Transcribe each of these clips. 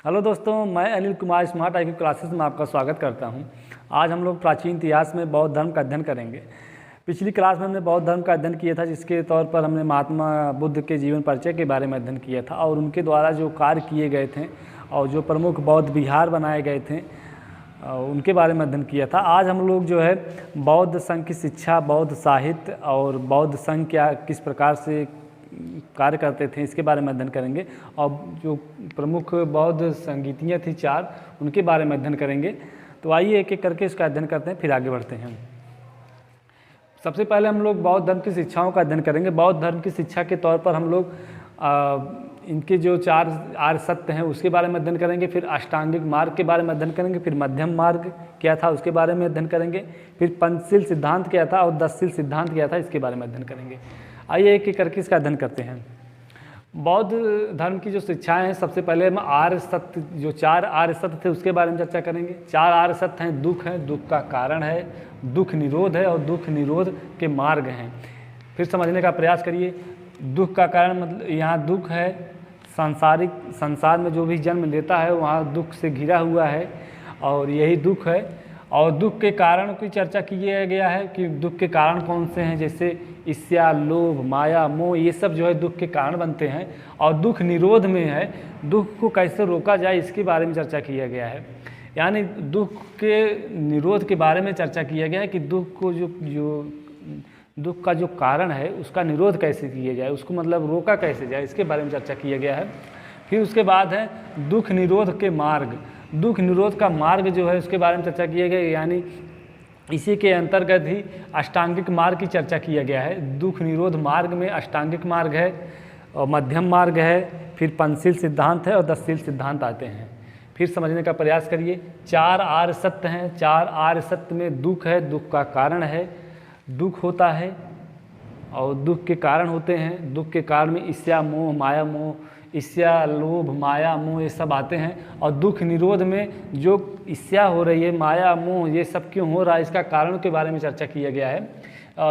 Hello दोस्तों, मैं Anil Kumar smart IQ classes में आपका स्वागत करता हूं। आज हम लोग प्राचीन इतिहास में बौद्ध धर्म का अध्ययन करेंगे। पिछली क्लास में हमने बौद्ध धर्म का अध्ययन किया था, जिसके तौर पर हमने महात्मा बुद्ध के जीवन परिचय के बारे में अध्ययन किया था और उनके द्वारा जो कार्य किए गए थे और जो प्रमुख बौद्ध विहार बनाए गए थे उनके बारे में अध्ययन किया था। आज हम लोग जो है बौद्ध संघ की शिक्षा, बौद्ध साहित्य और बौद्ध संघ क्या किस प्रकार से कार्य करते थे इसके बारे में अध्ययन करेंगे और जो प्रमुख बौद्ध संगीतियाँ थी 4 उनके बारे में अध्ययन करेंगे। तो आइए एक एक करके इसका अध्ययन करते हैं, फिर आगे बढ़ते हैं। सबसे पहले हम लोग बौद्ध धर्म की शिक्षाओं का अध्ययन करेंगे। बौद्ध धर्म की शिक्षा के तौर पर हम लोग इनके जो 4 आर्य सत्य हैं उसके बारे में अध्ययन करेंगे, फिर अष्टांगिक मार्ग के बारे में अध्ययन करेंगे, फिर मध्यम मार्ग क्या था उसके बारे में अध्ययन करेंगे, फिर पंचशील सिद्धांत क्या था और 10शील सिद्धांत क्या था इसके बारे में अध्ययन करेंगे। आइए एक एक करके इसका अध्ययन करते हैं। बौद्ध धर्म की जो शिक्षाएं हैं, सबसे पहले हम आर्य सत्य, जो 4 आर्य सत्य थे उसके बारे में चर्चा करेंगे। 4 आर्य सत्य हैं, दुख है, दुख का कारण है, दुख निरोध है और दुख निरोध के मार्ग हैं। फिर समझने का प्रयास करिए। दुख का कारण मतलब यहाँ दुख है, संसार में जो भी जन्म लेता है वहाँ दुख से घिरा हुआ है और यही दुख है। और दुख के कारण की चर्चा किया गया है कि दुख के कारण कौन से हैं, जैसे ईर्ष्या, लोभ, माया, मोह, ये सब जो है दुख के कारण बनते हैं। और दुख निरोध में है, दुख को कैसे रोका जाए इसके बारे में चर्चा किया गया है। यानी दुख के निरोध के बारे में चर्चा किया गया है कि दुख को जो दुख का जो कारण है उसका निरोध कैसे किया जाए, उसको मतलब रोका कैसे जाए, इसके बारे में चर्चा किया गया है। फिर उसके बाद है दुख निरोध के मार्ग। दुख निरोध का मार्ग जो है उसके बारे में चर्चा किया गया, यानी इसी के अंतर्गत ही अष्टांगिक मार्ग की चर्चा किया गया है। दुख निरोध मार्ग में अष्टांगिक मार्ग है और मध्यम मार्ग है, फिर पंचशील सिद्धांत है और 10शील सिद्धांत आते हैं। फिर समझने का प्रयास करिए। 4 आर्य सत्य हैं। 4 आर्य सत्य में दुख है, दुख का कारण है, दुख होता है और दुख के कारण होते हैं। दुख के कारण में ईर्ष्या, मोह, माया, मोह, ईर्ष्या, लोभ, माया, मोह ये सब आते हैं। और दुख निरोध में जो ईर्ष्या हो रही है, माया, मोह ये सब क्यों हो रहा है, इसका कारण के बारे में चर्चा किया गया है।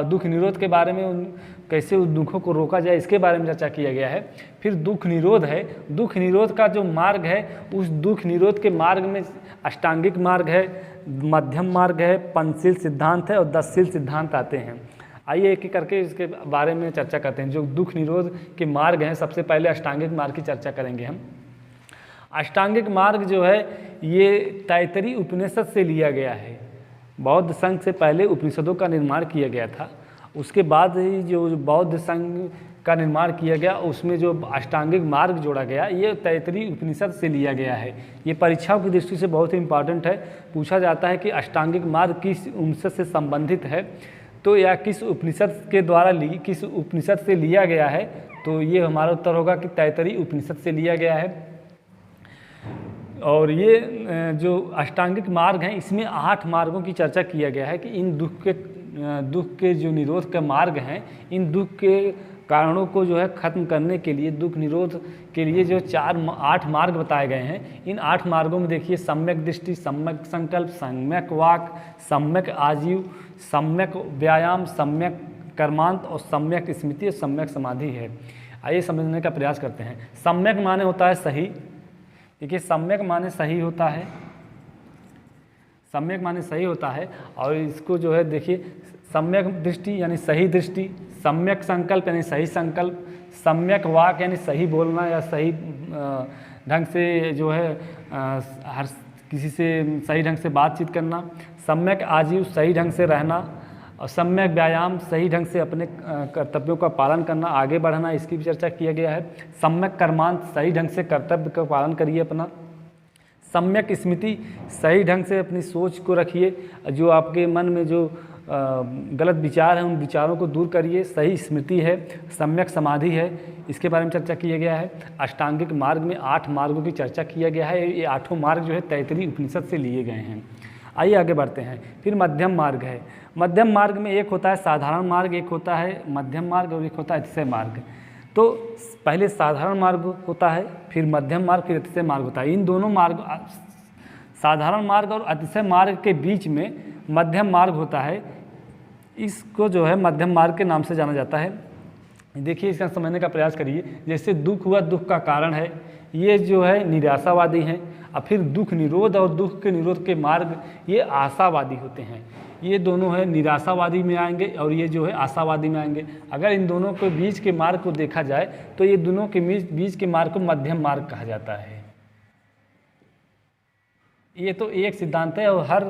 दुख निरोध के बारे में कैसे उस दुखों को रोका जाए इसके बारे में चर्चा किया गया है। फिर दुख निरोध है। दुख निरोध का जो मार्ग है, उस दुख निरोध के मार्ग में अष्टांगिक मार्ग है, मध्यम मार्ग है, पंचशील सिद्धांत है और 10शील सिद्धांत आते हैं। आइए एक एक करके इसके बारे में चर्चा करते हैं। जो दुख निरोध के मार्ग हैं, सबसे पहले अष्टांगिक मार्ग की चर्चा करेंगे हम। अष्टांगिक मार्ग जो है ये तैतरी उपनिषद से लिया गया है। बौद्ध संघ से पहले उपनिषदों का निर्माण किया गया था, उसके बाद ही जो बौद्ध संघ का निर्माण किया गया उसमें जो अष्टांगिक मार्ग जोड़ा गया ये तैतरी उपनिषद से लिया गया है। ये परीक्षाओं की दृष्टि से बहुत ही इम्पॉर्टेंट है। पूछा जाता है कि अष्टांगिक मार्ग किस उपनिषद से संबंधित है, तो या किस उपनिषद के द्वारा किस उपनिषद से लिया गया है, तो ये हमारा उत्तर होगा कि तैतरी उपनिषद से लिया गया है। और ये जो अष्टांगिक मार्ग हैं इसमें 8 मार्गों की चर्चा किया गया है कि इन दुख के जो निरोध का मार्ग हैं, इन दुख के कारणों को जो है ख़त्म करने के लिए, दुख निरोध के लिए जो 8 मार्ग बताए गए हैं। इन 8 मार्गों में देखिए सम्यक दृष्टि, सम्यक संकल्प, सम्यक वाक, सम्यक आजीव, सम्यक व्यायाम, सम्यक कर्मांत और सम्यक स्मृति और सम्यक समाधि है। आइए समझने का प्रयास करते हैं। सम्यक माने होता है सही। देखिए सम्यक माने सही होता है, सम्यक माने सही होता है। और इसको जो है देखिए सम्यक दृष्टि यानी सही दृष्टि, सम्यक संकल्प यानी सही संकल्प, सम्यक वाक यानी सही बोलना या सही ढंग से जो है हर किसी से सही ढंग से बातचीत करना, सम्यक आजीव सही ढंग से रहना, और सम्यक व्यायाम सही ढंग से अपने कर्तव्यों का पालन करना, आगे बढ़ना, इसकी भी चर्चा किया गया है। सम्यक कर्मांत सही ढंग से कर्तव्य का पालन करिए अपना। सम्यक स्मृति सही ढंग से अपनी सोच को रखिए, जो आपके मन में जो गलत विचार हैं उन विचारों को दूर करिए, सही स्मृति है। सम्यक समाधि है, इसके बारे में चर्चा किया गया है। अष्टांगिक मार्ग में 8 मार्गों की चर्चा किया गया है। ये 8 मार्ग जो है तैतरी उपनिषद से लिए गए हैं। आइए आगे बढ़ते हैं। फिर मध्यम मार्ग है। मध्यम मार्ग में एक होता है साधारण मार्ग, एक होता है मध्यम मार्ग और एक होता है अतिशय मार्ग। तो पहले साधारण मार्ग होता है, फिर मध्यम मार्ग, फिर अतिशय मार्ग होता है। इन दोनों मार्ग, साधारण मार्ग और अतिशय मार्ग के बीच में मध्यम मार्ग होता है। इसको जो है मध्यम मार्ग के नाम से जाना जाता है। देखिए इसका समझने का प्रयास करिए। जैसे दुख हुआ, दुख का कारण है, ये जो है निराशावादी हैं। और फिर दुख निरोध और दुख के निरोध के मार्ग ये आशावादी होते हैं। ये दोनों है निराशावादी में आएंगे और ये जो है आशावादी में आएंगे। अगर इन दोनों के बीच के मार्ग को देखा जाए तो ये दोनों के बीच के मार्ग को मध्यम मार्ग कहा जाता है। ये तो एक सिद्धांत है और हर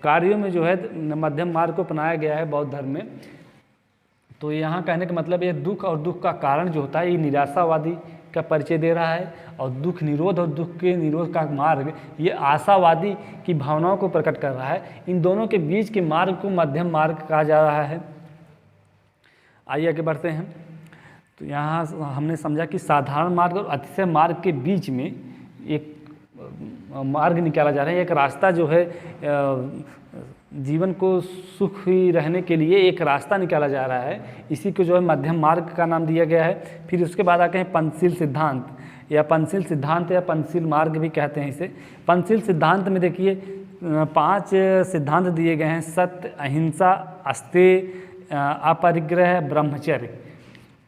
कार्यों में जो है मध्यम मार्ग को अपनाया गया है बौद्ध धर्म में। तो यहाँ कहने का मतलब ये दुख और दुख का कारण जो होता है ये निराशावादी का परिचय दे रहा है, और दुख निरोध और दुख के निरोध का मार्ग ये आशावादी की भावनाओं को प्रकट कर रहा है। इन दोनों के बीच के मार्ग को मध्यम मार्ग कहा जा रहा है। आइए आगे बढ़ते हैं। तो यहाँ हमने समझा कि साधारण मार्ग और अतिशय मार्ग के बीच में एक मार्ग निकाला जा रहा है। एक रास्ता जो है जीवन को सुखी रहने के लिए एक रास्ता निकाला जा रहा है, इसी को जो है मध्यम मार्ग का नाम दिया गया है। फिर उसके बाद आते हैं पंचशील सिद्धांत या पंचशील सिद्धांत या पंचशील मार्ग भी कहते हैं इसे। पंचशील सिद्धांत में देखिए 5 सिद्धांत दिए गए हैं: सत्य, अहिंसा, अस्तेय, अपरिग्रह, ब्रह्मचर्य।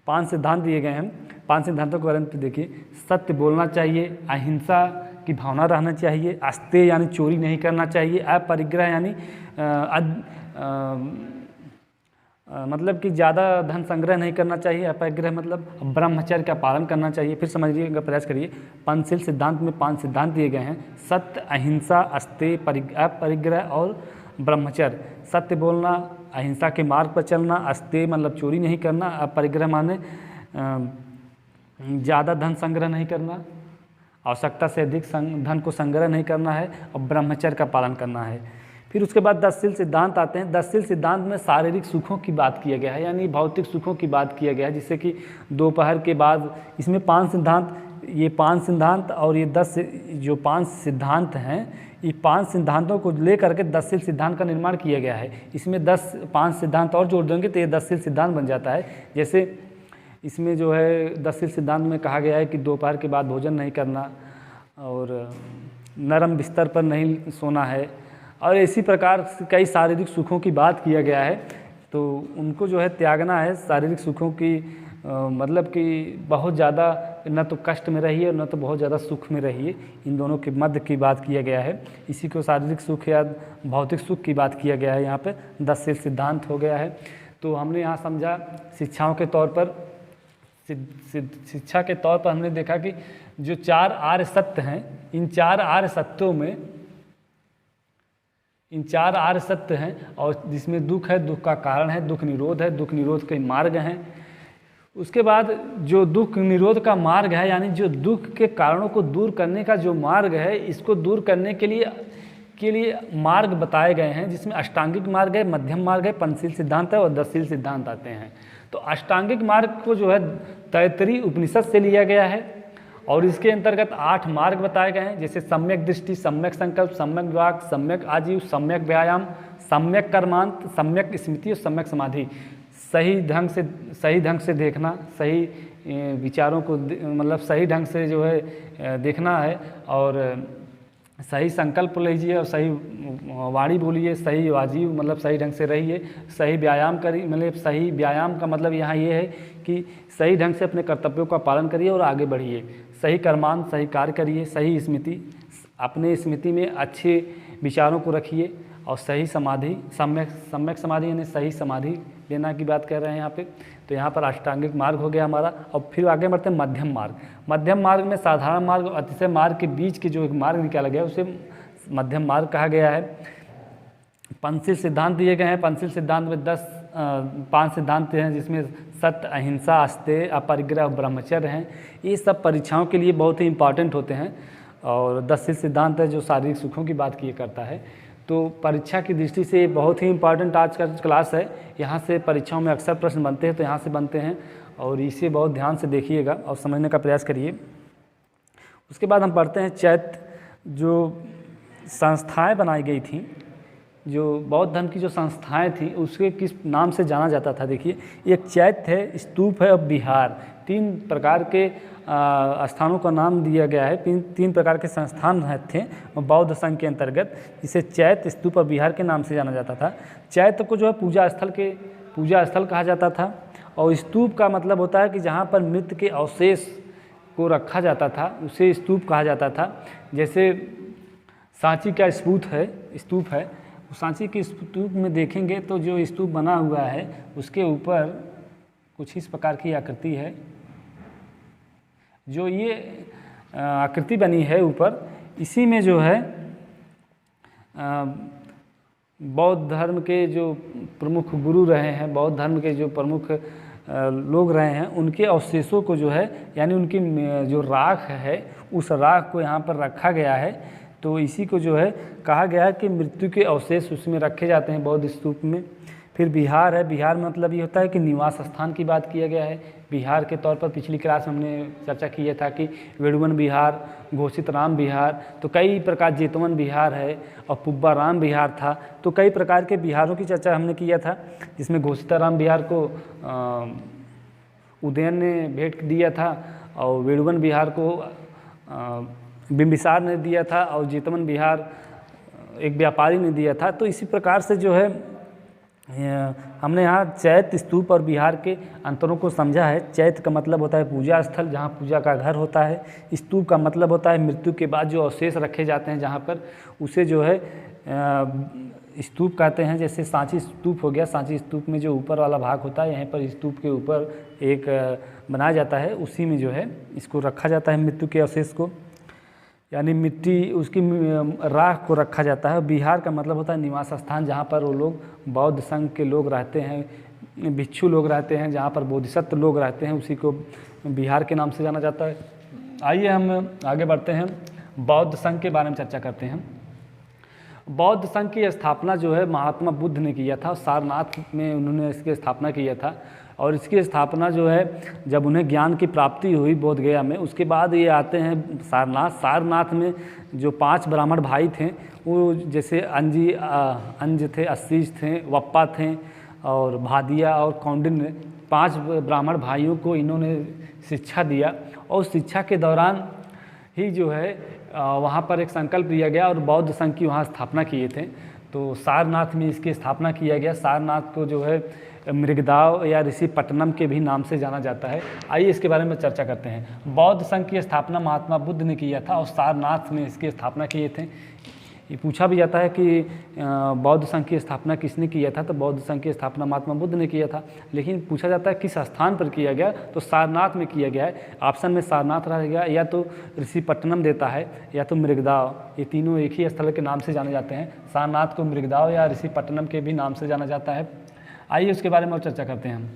5 सिद्धांत दिए गए हैं। 5 सिद्धांतों के बारे में देखिए। सत्य बोलना चाहिए, अहिंसा की भावना रहना चाहिए, अस्तेय यानी चोरी नहीं करना चाहिए, अपरिग्रह यानी मतलब कि ज़्यादा धन संग्रह नहीं करना चाहिए, अपरिग्रह मतलब ब्रह्मचर्य का पालन करना चाहिए। फिर समझिएगा, प्रयास करिए। पंचशील सिद्धांत में 5 सिद्धांत दिए गए हैं: सत्य, अहिंसा, अस्तेय, अपरिग्रह और ब्रह्मचर्य। सत्य बोलना, अहिंसा के मार्ग पर चलना, अस्तेय मतलब चोरी नहीं करना, अपरिग्रह माने ज़्यादा धन संग्रह नहीं करना, आवश्यकता से अधिक धन को संग्रह नहीं करना है, और ब्रह्मचर्य का पालन करना है। फिर उसके बाद 10शील सिद्धांत आते हैं। 10शील सिद्धांत में शारीरिक सुखों की बात किया गया है, यानी भौतिक सुखों की बात किया गया है, जिससे कि दोपहर के बाद इसमें 5 सिद्धांत, ये 5 सिद्धांत और ये 10 जो 5 सिद्धांत हैं, ये 5 सिद्धांतों को लेकर के 10शील सिद्धांत का निर्माण किया गया है। इसमें 5 सिद्धांत और जोड़ देंगे तो ये 10शील सिद्धांत बन जाता है। जैसे इसमें जो है 10शील सिद्धांत में कहा गया है कि दोपहर के बाद भोजन नहीं करना, और नरम बिस्तर पर नहीं सोना है, और इसी प्रकार से कई शारीरिक सुखों की बात किया गया है। तो उनको जो है त्यागना है। शारीरिक सुखों की मतलब कि बहुत ज़्यादा न तो कष्ट में रहिए न तो बहुत ज़्यादा सुख में रहिए, इन दोनों के मध्य की बात किया गया है। इसी को शारीरिक सुख या भौतिक सुख की बात किया गया है। यहाँ पे 10शील सिद्धांत हो गया है। तो हमने यहाँ समझा शिक्षाओं के तौर पर, शिक्षा के तौर पर हमने देखा कि जो 4 आर्य सत्य हैं, इन 4 आर्य सत्यों में इन 4 आर्य सत्य हैं, और जिसमें दुख है, दुख का कारण है, दुख निरोध है, दुख निरोध के मार्ग हैं। उसके बाद जो दुख निरोध का मार्ग है, यानी जो दुख के कारणों को दूर करने का जो मार्ग है, इसको दूर करने के लिए मार्ग बताए गए हैं, जिसमें अष्टांगिक मार्ग है, मध्यम मार्ग है, पंचशील सिद्धांत है और 10शील सिद्धांत आते हैं। तो अष्टांगिक मार्ग को जो है तैत्तरीय उपनिषद से लिया गया है, और इसके अंतर्गत 8 मार्ग बताए गए हैं, जैसे सम्यक दृष्टि, सम्यक संकल्प, सम्यक वाक, सम्यक आजीव, सम्यक व्यायाम, सम्यक कर्मांत, सम्यक स्मृति और सम्यक समाधि। सही ढंग से देखना, सही विचारों को मतलब सही ढंग से जो है देखना है, और सही संकल्प लीजिए और सही वाणी बोलिए, सही आजीव मतलब सही ढंग से रहिए, सही व्यायाम करिए, मतलब सही व्यायाम का मतलब यहाँ ये है कि सही ढंग से अपने कर्तव्यों का पालन करिए और आगे बढ़िए। सही कर्मांत, सही कार्य करिए, सही स्मृति, अपने स्मृति में अच्छे विचारों को रखिए, और सही समाधि, सम्यक समाधि यानी सही समाधि लेना की बात कर रहे हैं यहाँ पे। तो यहाँ पर अष्टांगिक मार्ग हो गया हमारा। और फिर आगे बढ़ते हैं मध्यम मार्ग। मध्यम मार्ग में साधारण मार्ग और अतिशय मार्ग के बीच के जो एक मार्ग निकाला गया उसे मध्यम मार्ग कहा गया है। पंचशील सिद्धांत दिए गए हैं। पंचशील सिद्धांत में 5 सिद्धांत हैं, जिसमें सत्य, अहिंसा, अस्तेय, अपरिग्रह, ब्रह्मचर्य हैं। ये सब परीक्षाओं के लिए बहुत ही इंपॉर्टेंट होते हैं। और 10शील सिद्धांत है जो शारीरिक सुखों की बात किया करता है। तो परीक्षा की दृष्टि से बहुत ही इम्पॉर्टेंट आज का क्लास है। यहाँ से परीक्षाओं में अक्सर प्रश्न बनते हैं, तो यहाँ से बनते हैं, और इसे बहुत ध्यान से देखिएगा और समझने का प्रयास करिए। उसके बाद हम पढ़ते हैं चैत्य, जो संस्थाएं बनाई गई थी, जो बौद्ध धर्म की जो संस्थाएं थी उसके किस नाम से जाना जाता था। देखिए, एक चैत्य है, स्तूप है और विहार, 3 प्रकार के स्थानों का नाम दिया गया है। 3 प्रकार के संस्थान थे बौद्ध संघ के अंतर्गत, जिसे चैत्य, स्तूप और विहार के नाम से जाना जाता था। चैत्य को जो है पूजा स्थल कहा जाता था, और स्तूप का मतलब होता है कि जहाँ पर मृत के अवशेष को रखा जाता था उसे स्तूप कहा जाता था। जैसे सांची का स्तूप है, सांची के स्तूप में देखेंगे तो जो स्तूप बना हुआ है उसके ऊपर कुछ इस प्रकार की आकृति है। जो ये आकृति बनी है ऊपर, इसी में जो है बौद्ध धर्म के जो प्रमुख गुरु रहे हैं, बौद्ध धर्म के जो प्रमुख लोग रहे हैं, उनके अवशेषों को जो है, यानी उनकी जो राख है उस राख को यहाँ पर रखा गया है। तो इसी को जो है कहा गया है कि मृत्यु के अवशेष उसमें रखे जाते हैं बौद्ध स्तूप में। फिर बिहार है, बिहार मतलब ये होता है कि निवास स्थान की बात किया गया है। बिहार के तौर पर पिछली क्लास में हमने चर्चा किया था कि वेड़ुवन बिहार, घोषित राम बिहार, तो कई प्रकार, जेतवन बिहार है और पुब्बा राम बिहार था। तो कई प्रकार के बिहारों की चर्चा हमने किया था, जिसमें घोषित राम बिहार को उदयन ने भेंट दिया था और वेड़ुवन बिहार को बिंबिसार ने दिया था और जेतवन बिहार एक व्यापारी ने दिया था। तो इसी प्रकार से जो है हमने यहाँ चैत्य, स्तूप और बिहार के अंतरों को समझा है। चैत्य का मतलब होता है पूजा स्थल, जहाँ पूजा का घर होता है। स्तूप का मतलब होता है मृत्यु के बाद जो अवशेष रखे जाते हैं जहाँ पर, उसे जो है स्तूप कहते हैं। जैसे सांची स्तूप हो गया, सांची स्तूप में जो ऊपर वाला भाग होता है, यहाँ पर स्तूप के ऊपर एक बनाया जाता है, उसी में जो है इसको रखा जाता है मृत्यु के अवशेष को, यानी मिट्टी, उसकी राख को रखा जाता है। बिहार का मतलब होता है निवास स्थान, जहाँ पर वो लोग बौद्ध संघ के लोग रहते हैं, भिक्षु लोग रहते हैं, जहाँ पर बोधिसत्व लोग रहते हैं, उसी को बिहार के नाम से जाना जाता है। आइए हम आगे बढ़ते हैं, बौद्ध संघ के बारे में चर्चा करते हैं। बौद्ध संघ की स्थापना जो है महात्मा बुद्ध ने किया था, सारनाथ में उन्होंने इसकी स्थापना किया था। और इसकी स्थापना जो है जब उन्हें ज्ञान की प्राप्ति हुई बोध गया में, उसके बाद ये आते हैं सारनाथ। सारनाथ में जो 5 ब्राह्मण भाई थे, वो जैसे अंज थे, असीज थे, वप्पा थे और भादिया और कौंडिन्य, 5 ब्राह्मण भाइयों को इन्होंने शिक्षा दिया। और शिक्षा के दौरान ही जो है वहाँ पर एक संकल्प लिया गया और बौद्ध संघ की वहाँ स्थापना किए थे। तो सारनाथ में इसकी स्थापना किया गया। सारनाथ को जो है मृगदाव या ऋषिपट्टनम के भी नाम से जाना जाता है। आइए इसके बारे में चर्चा करते हैं। बौद्ध संघ की स्थापना महात्मा बुद्ध ने किया था और सारनाथ में इसकी स्थापना किए थे। ये पूछा भी जाता है कि बौद्ध संघ की स्थापना किसने किया था, तो बौद्ध संघ की स्थापना महात्मा बुद्ध ने किया था। लेकिन पूछा जाता है किस स्थान पर किया गया, तो सारनाथ में किया गया है। ऑप्शन में सारनाथ रहेगा, या तो ऋषिपट्टनम देता है या तो मृगदाव, ये तीनों एक ही स्थल के नाम से जाने जाते हैं। सारनाथ को मृगदाव या ऋषिपट्टनम के भी नाम से जाना जाता है। आइए उसके बारे में और चर्चा करते हैं हम।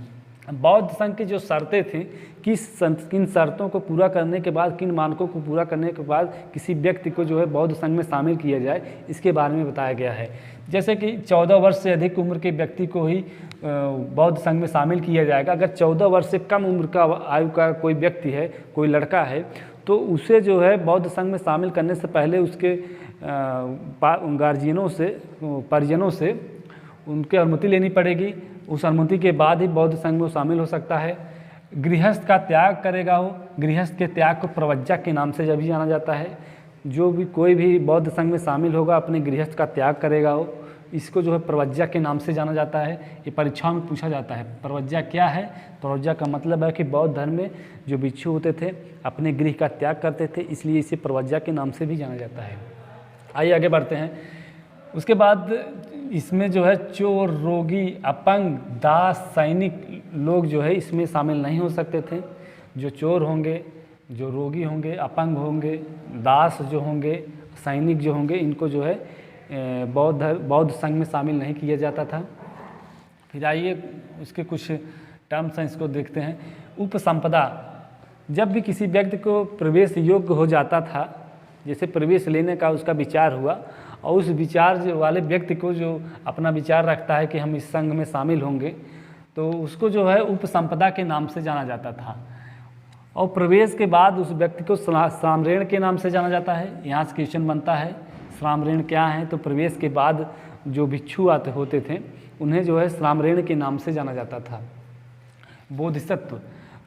बौद्ध संघ की जो शर्तें थी, किन शर्तों को पूरा करने के बाद, किन मानकों को पूरा करने के बाद किसी व्यक्ति को जो है बौद्ध संघ में शामिल किया जाए, इसके बारे में बताया गया है। जैसे कि 14 वर्ष से अधिक उम्र के व्यक्ति को ही बौद्ध संघ में शामिल किया जाएगा। अगर 14 वर्ष से कम उम्र का आयु का कोई व्यक्ति है, कोई लड़का है, तो उसे जो है बौद्ध संघ में शामिल करने से पहले उसके गार्जियनों से, परिजनों से उनकी अनुमति लेनी पड़ेगी। उस अनुमति के बाद ही बौद्ध संघ में शामिल हो सकता है। गृहस्थ का त्याग करेगा वो, गृहस्थ के त्याग को प्रवज्जा के नाम से जब भी जाना जाता है। जो भी कोई भी बौद्ध संघ में शामिल होगा अपने गृहस्थ का त्याग करेगा वो, इसको जो है प्रवज्जा के नाम से जाना जाता है। ये परीक्षाओं में पूछा जाता है प्रवज्जा क्या है। प्रवज्जा का मतलब है कि बौद्ध धर्म में जो भिक्षु होते थे अपने गृह का त्याग करते थे, इसलिए इसे प्रवज्जा के नाम से भी जाना जाता है। आइए आगे बढ़ते हैं। उसके बाद इसमें जो है चोर, रोगी, अपंग, दास, सैनिक लोग जो है इसमें शामिल नहीं हो सकते थे। जो चोर होंगे, जो रोगी होंगे, अपंग होंगे, दास जो होंगे, सैनिक जो होंगे, इनको जो है बौद्ध संघ में शामिल नहीं किया जाता था। फिर आइए उसके कुछ टर्म्स हैं, इसको देखते हैं। उपसंपदा, जब भी किसी व्यक्ति को प्रवेश योग्य हो जाता था, जैसे प्रवेश लेने का उसका विचार हुआ और उस विचार वाले व्यक्ति को जो अपना विचार रखता है कि हम इस संघ में शामिल होंगे, तो उसको जो है उपसंपदा के नाम से जाना जाता था। और प्रवेश के बाद उस व्यक्ति को साम्रेण के नाम से जाना जाता है। यहाँ से क्वेश्चन बनता है साम्रेण क्या है, तो प्रवेश के बाद जो भिक्षु होते थे उन्हें जो है साम्रेण के नाम से जाना जाता था। बोधिसत्व,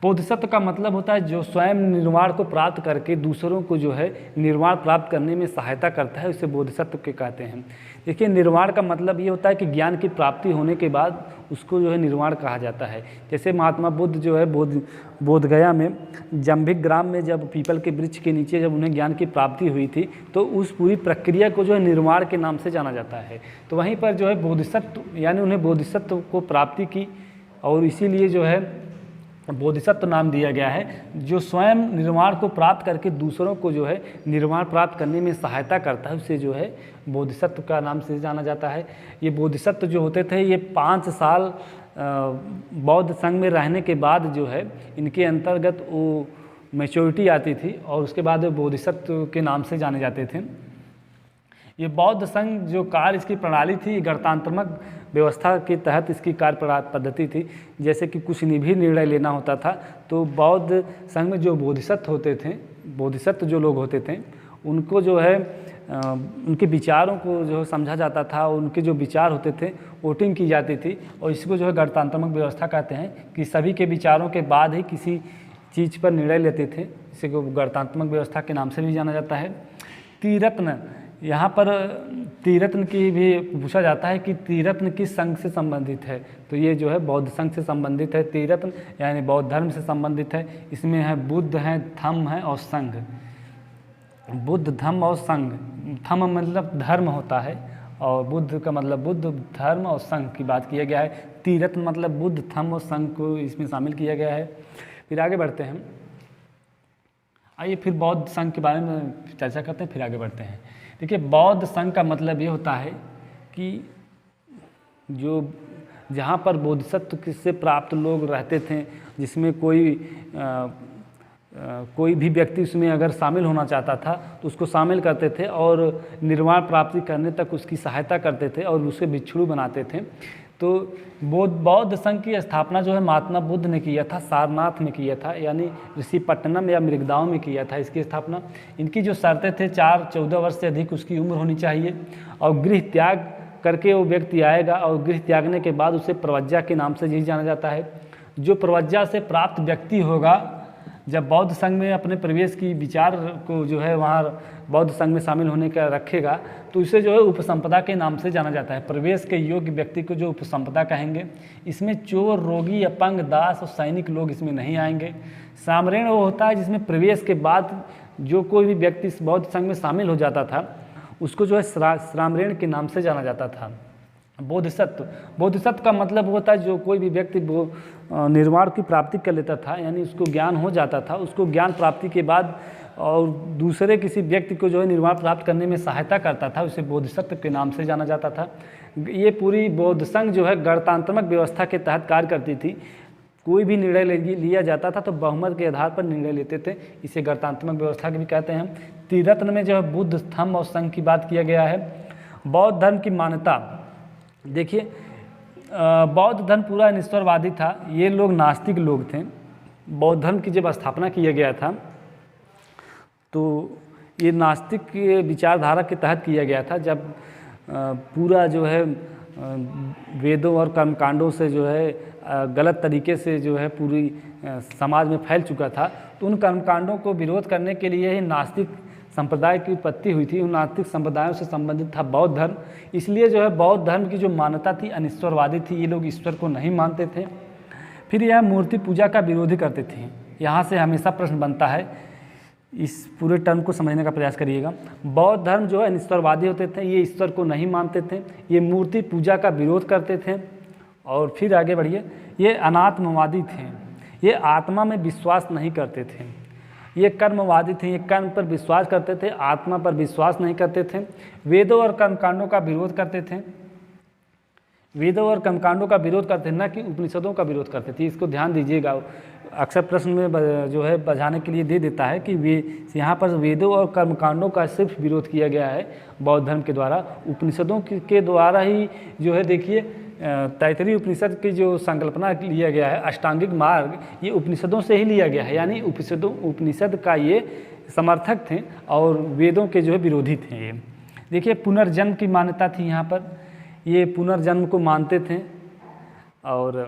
बोधिसत्व का मतलब होता है जो स्वयं निर्वाण को प्राप्त करके दूसरों को जो है निर्वाण प्राप्त करने में सहायता करता है, उसे बोधिसत्व के कहते हैं। देखिए, निर्वाण का मतलब ये होता है कि ज्ञान की प्राप्ति होने के बाद उसको जो है निर्वाण कहा जाता है। जैसे महात्मा बुद्ध जो है बोधगया में जंभिक ग्राम में जब पीपल के वृक्ष के नीचे जब उन्हें ज्ञान की प्राप्ति हुई थी, तो उस पूरी प्रक्रिया को जो है निर्वाण के नाम से जाना जाता है। तो वहीं पर जो है बोधिसत्व यानी उन्हें बोधिसत्व को प्राप्ति की, और इसीलिए जो है बोधिसत्व नाम दिया गया है। जो स्वयं निर्वाण को प्राप्त करके दूसरों को जो है निर्वाण प्राप्त करने में सहायता करता है, उसे जो है बोधिसत्व का नाम से जाना जाता है। ये बोधिसत्व जो होते थे, ये 5 साल बौद्ध संघ में रहने के बाद जो है इनके अंतर्गत वो मैच्योरिटी आती थी, और उसके बाद वो बोधिसत्व के नाम से जाने जाते थे। ये बौद्ध संघ जो कार्य इसकी प्रणाली थी, गणतंत्रात्मक व्यवस्था के तहत इसकी कार्य पद्धति थी। जैसे कि कुछ भी निर्णय लेना होता था तो बौद्ध संघ में जो बोधिसत्व होते थे, बोधिसत्व जो लोग होते थे, उनको जो है उनके विचारों को जो समझा जाता था, उनके जो विचार होते थे वोटिंग की जाती थी, और इसको जो है गणतंत्रात्मक व्यवस्था कहते हैं कि सभी के विचारों के बाद ही किसी चीज़ पर निर्णय लेते थे। इसे को गणतंत्रात्मक व्यवस्था के नाम से भी जाना जाता है। त्रिरत्न, यहाँ पर त्रिरत्न की भी पूछा जाता है कि त्रिरत्न किस संघ से संबंधित है, तो ये जो है बौद्ध संघ से संबंधित है। त्रिरत्न यानी बौद्ध धर्म से संबंधित है। इसमें है बुद्ध है, धम्म है और संघ। बुद्ध, धम्म और संघ। धम्म मतलब धर्म होता है, और बुद्ध का मतलब बुद्ध, धर्म और संघ की बात किया गया है। त्रिरत्न मतलब बुद्ध, धम्म और संघ को इसमें शामिल किया गया है। फिर आगे बढ़ते हैं, आइए फिर बौद्ध संघ के बारे में चर्चा करते हैं, फिर आगे बढ़ते हैं। देखिए, बौद्ध संघ का मतलब ये होता है कि जो जहाँ पर बोधिसत्व से प्राप्त लोग रहते थे, जिसमें कोई भी व्यक्ति उसमें अगर शामिल होना चाहता था तो उसको शामिल करते थे, और निर्वाण प्राप्ति करने तक उसकी सहायता करते थे और उसे भिक्षु बनाते थे। तो बौद्ध संघ की स्थापना जो है महात्मा बुद्ध ने किया था, सारनाथ में किया था, यानी ऋषिपट्टनम या मृगदाव में किया था इसकी स्थापना। इनकी जो शर्तें थे, 14 वर्ष से अधिक उसकी उम्र होनी चाहिए, और गृह त्याग करके वो व्यक्ति आएगा, और गृह त्यागने के बाद उसे प्रवज्जा के नाम से यही जाना जाता है। जो प्रवज्जा से प्राप्त व्यक्ति होगा, जब बौद्ध संघ में अपने प्रवेश की विचार को जो है वहाँ बौद्ध संघ में शामिल होने का रखेगा, तो इसे जो है उपसंपदा के नाम से जाना जाता है। प्रवेश के योग्य व्यक्ति को जो उपसंपदा कहेंगे। इसमें चोर, रोगी, अपंग, दास और सैनिक लोग इसमें नहीं आएंगे। सामरेण वो होता है जिसमें प्रवेश के बाद जो कोई भी व्यक्ति इस बौद्ध संघ में शामिल हो जाता था, उसको जो है सामरेण के नाम से जाना जाता था। बोधिसत्व का मतलब होता है जो कोई भी व्यक्ति निर्वाण की प्राप्ति कर लेता था, यानी उसको ज्ञान हो जाता था, उसको ज्ञान प्राप्ति के बाद और दूसरे किसी व्यक्ति को जो है निर्वाण प्राप्त करने में सहायता करता था, उसे बोधिसत्व के नाम से जाना जाता था। ये पूरी बौद्ध संघ जो है गणतंत्रात्मक व्यवस्था के तहत कार्य करती थी। कोई भी निर्णय लिया जाता था तो बहुमत के आधार पर निर्णय लेते थे, इसे गणतंत्रात्मक व्यवस्था भी कहते हैं। त्रिरत्न में जो है बुद्ध, धम्म और संघ की बात किया गया है। बौद्ध धर्म की मान्यता, देखिए बौद्ध धर्म पूरा निश्चयवादी था। ये लोग नास्तिक लोग थे। बौद्ध धर्म की जब स्थापना किया गया था तो ये नास्तिक के विचारधारा के तहत किया गया था। जब पूरा जो है वेदों और कर्मकांडों से जो है गलत तरीके से जो है पूरी समाज में फैल चुका था, तो उन कर्मकांडों को विरोध करने के लिए ही नास्तिक संप्रदाय की उत्पत्ति हुई थी। उन नास्तिक संप्रदायों से संबंधित था बौद्ध धर्म। इसलिए जो है बौद्ध धर्म की जो मान्यता थी अनिश्वरवादी थी। ये लोग ईश्वर को नहीं मानते थे। फिर यह मूर्ति पूजा का विरोधी करते थे। यहाँ से हमेशा प्रश्न बनता है, इस पूरे टर्म को समझने का प्रयास करिएगा। बौद्ध धर्म जो है अनिश्वरवादी होते थे, ये ईश्वर को नहीं मानते थे, ये मूर्ति पूजा का विरोध करते थे। और फिर आगे बढ़िए, ये अनात्मवादी थे, ये आत्मा में विश्वास नहीं करते थे। ये कर्मवादी थे, ये कर्म पर विश्वास करते थे, आत्मा पर विश्वास नहीं करते थे। वेदों और कर्मकांडों का विरोध करते थे। वेदों और कर्मकांडों का विरोध करते थे, न कि उपनिषदों का विरोध करते थे। इसको ध्यान दीजिएगा, अक्सर प्रश्न में जो है बझाने के लिए दे देता है कि यहाँ पर वेदों और कर्मकांडों का सिर्फ विरोध किया गया है बौद्ध धर्म के द्वारा। उपनिषदों के द्वारा ही जो है देखिए तैतरीय उपनिषद की जो संकल्पना लिया गया है, अष्टांगिक मार्ग, ये उपनिषदों से ही लिया गया है। यानी उपनिषद का ये समर्थक थे और वेदों के जो है विरोधी थे। ये देखिए पुनर्जन्म की मान्यता थी यहाँ पर। ये पुनर्जन्म को मानते थे और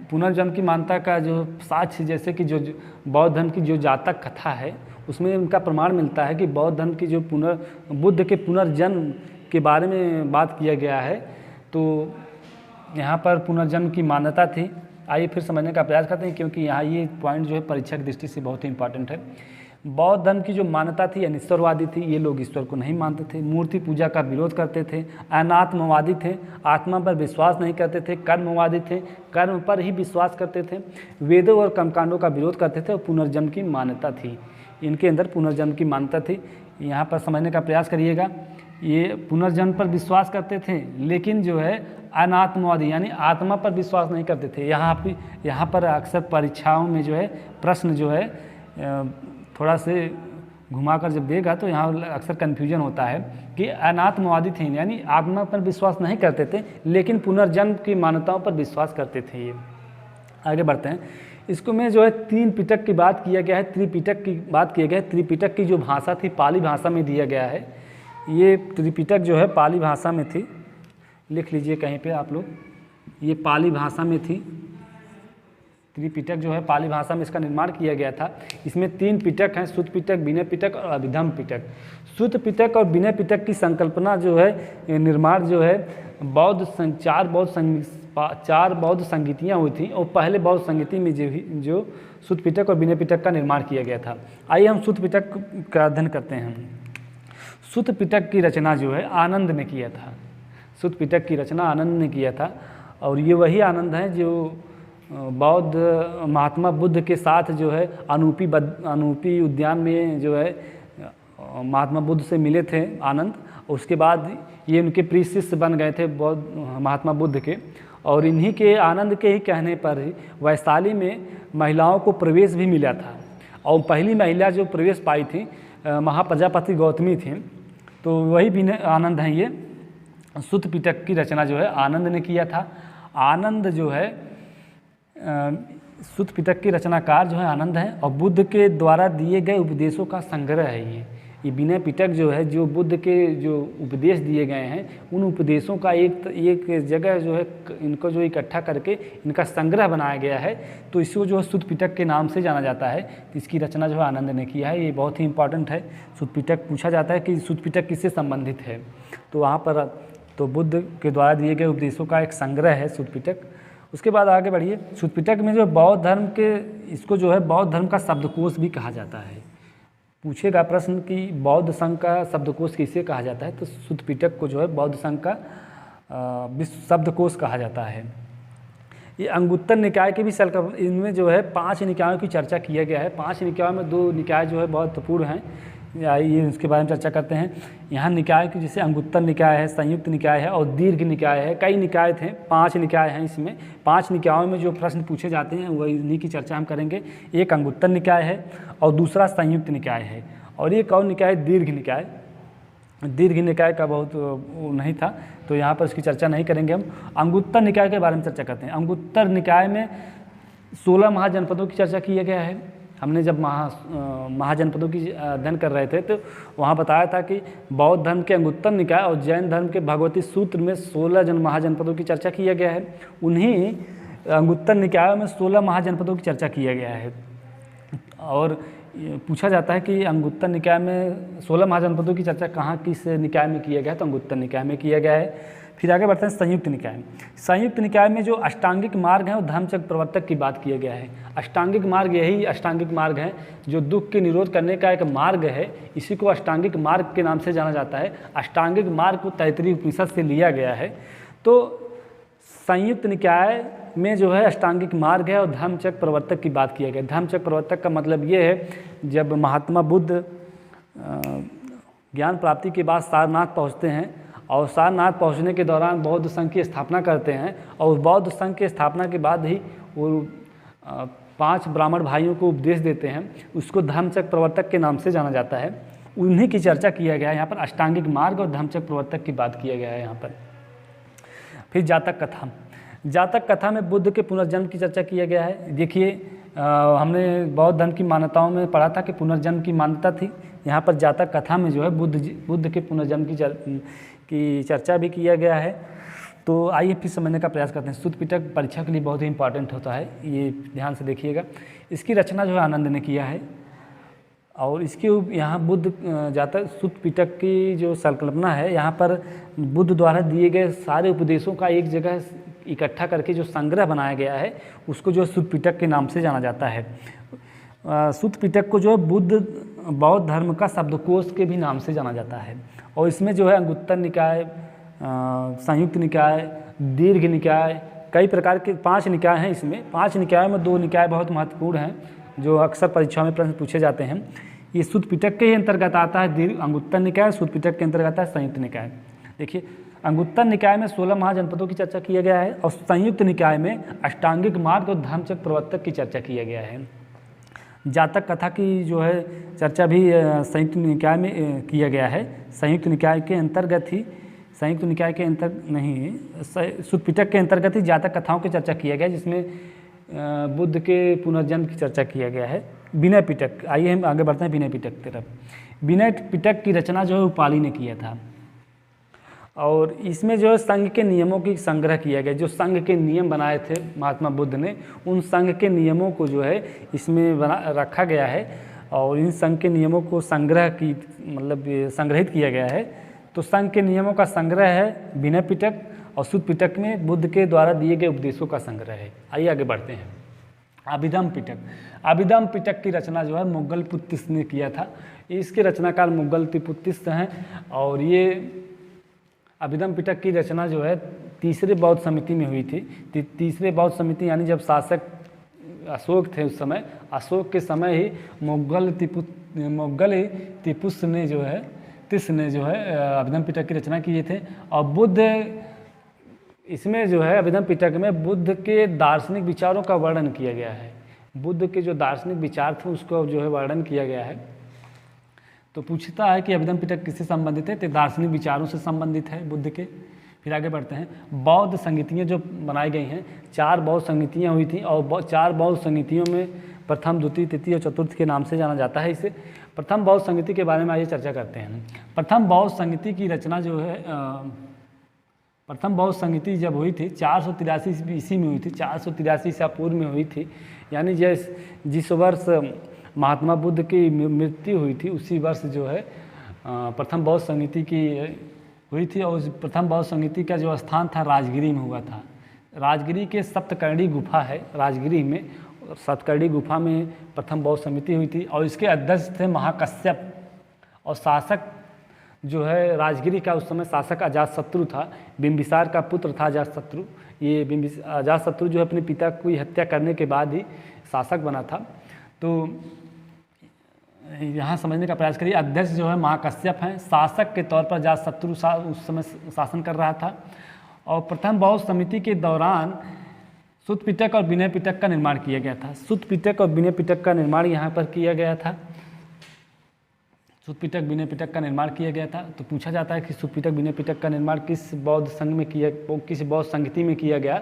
पुनर्जन्म की मान्यता का जो साक्ष्य, जैसे कि जो बौद्ध धर्म की जो जातक कथा है उसमें उनका प्रमाण मिलता है कि बौद्ध धर्म की जो बुद्ध के पुनर्जन्म के बारे में बात किया गया है। तो यहाँ पर पुनर्जन्म की मान्यता थी। आइए फिर समझने का प्रयास करते हैं, क्योंकि यहाँ ये पॉइंट जो है परीक्षा की दृष्टि से बहुत ही इंपॉर्टेंट है। बौद्ध धर्म की जो मान्यता थी अनिश्वरवादी थी। ये लोग ईश्वर को नहीं मानते थे, मूर्ति पूजा का विरोध करते थे, अनात्मवादी थे, आत्मा पर विश्वास नहीं करते थे, कर्मवादी थे, कर्म पर ही विश्वास करते थे, वेदों और कर्मकांडों का विरोध करते थे और पुनर्जन्म की मान्यता थी। इनके अंदर पुनर्जन्म की मान्यता थी। यहाँ पर समझने का प्रयास करिएगा। ये पुनर्जन्म पर विश्वास करते थे, लेकिन जो है अनात्मवादी यानी आत्मा पर विश्वास नहीं करते थे। यहाँ पर अक्सर परीक्षाओं में जो है प्रश्न जो है थोड़ा से घुमाकर जब देगा तो यहाँ अक्सर कन्फ्यूजन होता है कि अनात्मवादी थे यानी आत्मा पर विश्वास नहीं करते थे, लेकिन पुनर्जन्म की मान्यताओं पर विश्वास करते थे। ये आगे बढ़ते हैं। इसको में जो है 3 पिटक की बात किया गया है, त्रिपिटक की बात किया गया है। त्रिपिटक की जो भाषा थी पाली भाषा में दिया गया है। ये त्रिपिटक जो है पाली भाषा में थी, लिख लीजिए कहीं पे आप लोग, ये पाली भाषा में थी। त्रिपिटक जो है पाली भाषा में इसका निर्माण किया गया था। इसमें 3 पिटक हैं, सुत्त पिटक, विनय पिटक और अभिधम्म पिटक। सुत्त पिटक और विनय पिटक की संकल्पना जो है निर्माण जो है चार बौद्ध संगीतियाँ हुई थी और पहले बौद्ध संगीति में जो सुत्त पिटक और विनय पिटक का निर्माण किया गया था। आइए हम सुत्त पिटक का अध्ययन करते हैं। सुत्त पिटक की रचना जो है आनंद ने किया था। सुत्त पिटक की रचना आनंद ने किया था और ये वही आनंद है जो बौद्ध महात्मा बुद्ध के साथ जो है अनूपी उद्यान में जो है महात्मा बुद्ध से मिले थे आनंद। उसके बाद ये उनके प्रिय शिष्य बन गए थे बौद्ध महात्मा बुद्ध के, और इन्हीं के आनंद के ही कहने पर ही वैशाली में महिलाओं को प्रवेश भी मिला था। और पहली महिला जो प्रवेश पाई थी महाप्रजापति गौतमी थी। तो वही भी आनंद हैं। ये सुत्त पिटक की रचना जो है आनंद ने किया था। आनंद जो है सुत्त पिटक की रचनाकार जो है आनंद है और बुद्ध के द्वारा दिए गए उपदेशों का संग्रह है। ये विनय पिटक जो है जो बुद्ध के जो उपदेश दिए गए हैं उन उपदेशों का एक जगह जो है इनको जो इकट्ठा करके इनका संग्रह बनाया गया है। तो इसको जो है सुत्त पिटक के नाम से जाना जाता है। तो इसकी रचना जो है आनंद ने किया है। ये बहुत ही इंपॉर्टेंट है। सुत्त पिटक पूछा जाता है कि सुत्त पिटक किससे संबंधित है, तो वहाँ पर तो बुद्ध के द्वारा दिए गए उपदेशों का एक संग्रह है सुत्त पिटक। उसके बाद आगे बढ़िए। सुत्त पिटक में जो बौद्ध धर्म के इसको जो है बौद्ध धर्म का शब्दकोश भी कहा जाता है। पूछेगा प्रश्न कि बौद्ध संघ का शब्दकोश किसे कहा जाता है, तो सुत्त पिटक को जो है बौद्ध संघ का विश्व शब्दकोश कहा जाता है। ये अंगुत्तर निकाय के भी इनमें जो है 5 निकायों की चर्चा किया गया है। 5 निकायों में 2 निकाय जो है बहुत महत्वपूर्ण हैं। आइए उसके बारे में चर्चा करते हैं। यहाँ निकाय की जैसे अंगुत्तर निकाय है, संयुक्त निकाय है और दीर्घ निकाय है। कई निकाय थे, 5 निकाय हैं इसमें। 5 निकायों में जो प्रश्न पूछे जाते हैं वही इन्हीं की चर्चा हम करेंगे। एक अंगुत्तर निकाय है और दूसरा संयुक्त निकाय है और एक और निकाय दीर्घ निकाय। दीर्घ निकाय का बहुत नहीं था तो यहाँ पर उसकी चर्चा नहीं करेंगे हम। अंगुत्तर निकाय के बारे में चर्चा करते हैं। अंगुत्तर निकाय में 16 महाजनपदों की चर्चा किया गया है। हमने जब महाजनपदों की अध्ययन कर रहे थे तो वहाँ बताया था कि बौद्ध धर्म के अंगुत्तर निकाय और जैन धर्म के भगवती सूत्र में 16 महाजनपदों की चर्चा किया गया है। उन्हीं अंगुत्तर निकायों में 16 महाजनपदों की चर्चा किया गया है। और पूछा जाता है कि अंगुत्तर निकाय में 16 महाजनपदों की चर्चा कहाँ किस निकाय में किया गया है, तो अंगुत्तर निकाय में किया गया है। फिर आगे बढ़ते हैं संयुक्त निकाय। संयुक्त निकाय में जो अष्टांगिक मार्ग है और धम्मचक्र प्रवर्तक की बात किया गया है। अष्टांगिक मार्ग यही अष्टांगिक मार्ग है जो दुख के निरोध करने का एक मार्ग है। इसी को अष्टांगिक मार्ग के नाम से जाना जाता है। अष्टांगिक मार्ग को तैत्तिरीय उपनिषद से लिया गया है। तो संयुक्त निकाय में जो है अष्टांगिक मार्ग है और धम्मचक्र प्रवर्तक की बात किया गया। धम्मचक्र प्रवर्तक का मतलब ये है जब महात्मा बुद्ध ज्ञान प्राप्ति के बाद सारनाथ पहुँचते हैं और सारनाथ पहुंचने के दौरान बौद्ध संघ की स्थापना करते हैं और बौद्ध संघ की स्थापना के बाद ही वो 5 ब्राह्मण भाइयों को उपदेश देते हैं। उसको धम्मचक्र प्रवर्तक के नाम से जाना जाता है। उन्हीं की चर्चा किया गया है यहाँ पर। अष्टांगिक मार्ग और धम्मचक्र प्रवर्तक की बात किया गया है यहाँ पर। फिर जातक कथा। जातक कथा में बुद्ध के पुनर्जन्म की चर्चा किया गया है। देखिए हमने बौद्ध धर्म की मान्यताओं में पढ़ा था कि पुनर्जन्म की मान्यता थी। यहाँ पर जातक कथा में जो है बुद्ध के पुनर्जन्म की चर्चा भी किया गया है। तो आइए फिर समझने का प्रयास करते हैं। सुत्त पिटक परीक्षा के लिए बहुत ही इंपॉर्टेंट होता है, ये ध्यान से देखिएगा। इसकी रचना जो है आनंद ने किया है और इसके यहाँ बुद्ध जातक सुत्त पिटक की जो संकल्पना है, यहाँ पर बुद्ध द्वारा दिए गए सारे उपदेशों का एक जगह इकट्ठा करके जो संग्रह बनाया गया है उसको जो सुत्त पिटक के नाम से जाना जाता है। सुत्त पिटक को जो है बुद्ध बौद्ध धर्म का शब्दकोश के भी नाम से जाना जाता है और इसमें जो है अंगुत्तर निकाय, संयुक्त निकाय, दीर्घ निकाय, कई प्रकार के 5 निकाय हैं। इसमें 5 निकायों में 2 निकाय बहुत महत्वपूर्ण हैं जो अक्सर परीक्षाओं में प्रश्न पूछे जाते हैं। ये सुत्त पिटक के ही अंतर्गत आता है दीर्घ अंगुत्तर निकाय, सुत्त पिटक के अंतर्गत आता है संयुक्त निकाय। देखिए, अंगुत्तर निकाय में 16 महाजनपदों की चर्चा किया गया है और संयुक्त निकाय में अष्टांगिक मार्ग और धर्मचक्र प्रवर्तक की चर्चा किया गया है। जातक कथा की जो है चर्चा भी संयुक्त निकाय में किया गया है। संयुक्त निकाय के अंतर्गत ही सुत्त पिटक के अंतर्गत ही जातक कथाओं की चर्चा किया गया, जिसमें बुद्ध के पुनर्जन्म की चर्चा किया गया है। विनय पिटक, आइए हम आगे बढ़ते हैं विनय पिटक की तरफ। विनय पिटक की रचना जो है उपाली ने किया था और इसमें जो है संघ के नियमों की संग्रह किया गया। जो संघ के नियम बनाए थे महात्मा बुद्ध ने, उन संघ के नियमों को जो है इसमें रखा गया है और इन संघ के नियमों को संग्रहित किया गया है। तो संघ के नियमों का संग्रह है विनय पिटक और सुत्त पिटक में बुद्ध के द्वारा दिए गए उपदेशों का संग्रह है। आइए आगे बढ़ते हैं। अभिधम पिटक, अभिधम पिटक की रचना जो है मुगलपुत्तिस ने किया था। इसके रचनाकार मुगलपुत्तिस हैं और ये अभिधम पिटक की रचना जो है तीसरे बौद्ध समिति में हुई थी। तीसरे बौद्ध समिति यानी जब शासक अशोक थे, उस समय अशोक के समय ही मुगल तिपुस ने जो है अभिधम पिटक की रचना किए थे। और बुद्ध इसमें जो है अभिधम पिटक में बुद्ध के दार्शनिक विचारों का वर्णन किया गया है। बुद्ध के जो दार्शनिक विचार थे उसको जो है वर्णन किया गया है। तो पूछता है कि अभिधम पिटक किससे संबंधित है, तो दार्शनिक विचारों से संबंधित है बुद्ध के। फिर आगे बढ़ते हैं। बौद्ध संगीतियाँ जो बनाई गई हैं, 4 बौद्ध संगीतियाँ हुई थी और 4 बौद्ध संगीतियों में प्रथम, द्वितीय, तृतीय और चतुर्थ के नाम से जाना जाता है इसे। प्रथम बौद्ध संगीति के बारे में आइए चर्चा करते हैं। प्रथम बौद्ध संगीति की रचना जो है प्रथम बौद्ध संगीति जब हुई थी 483 ईस्वी में हुई थी, 483 ईसा पूर्व में हुई थी। यानी जिस वर्ष महात्मा बुद्ध की मृत्यु हुई थी उसी वर्ष जो है प्रथम बौद्ध संगीति की हुई थी। और उस प्रथम बौद्ध संगीति का जो स्थान था राजगिरी में हुआ था। राजगिरी के सप्तकर्णी गुफा है, राजगिरी में सप्तकर्णी गुफा में प्रथम बौद्ध समिति हुई थी और इसके अध्यक्ष थे महाकश्यप। और शासक जो है राजगिरी का उस समय शासक अजातशत्रु था, बिंबिसार का पुत्र था अजातशत्रु। ये अजातशत्रु जो है अपने पिता की हत्या करने के बाद ही शासक बना था। तो यहाँ समझने का प्रयास करिए। अध्यक्ष जो है महाकश्यप हैं, शासक के तौर पर अजातशत्रु उस समय शासन कर रहा था। और प्रथम बौद्ध समिति के दौरान सुत्त पिटक और विनय पिटक का निर्माण किया गया था। सुत्त पिटक और विनय पिटक का निर्माण यहाँ पर किया गया था। सुत्त पिटक विनय पिटक का निर्माण किया गया था। तो पूछा जाता है कि सुत्त पिटक विनय पिटक का निर्माण किस बौद्ध संघ में किस बौद्ध संगीति में किया गया,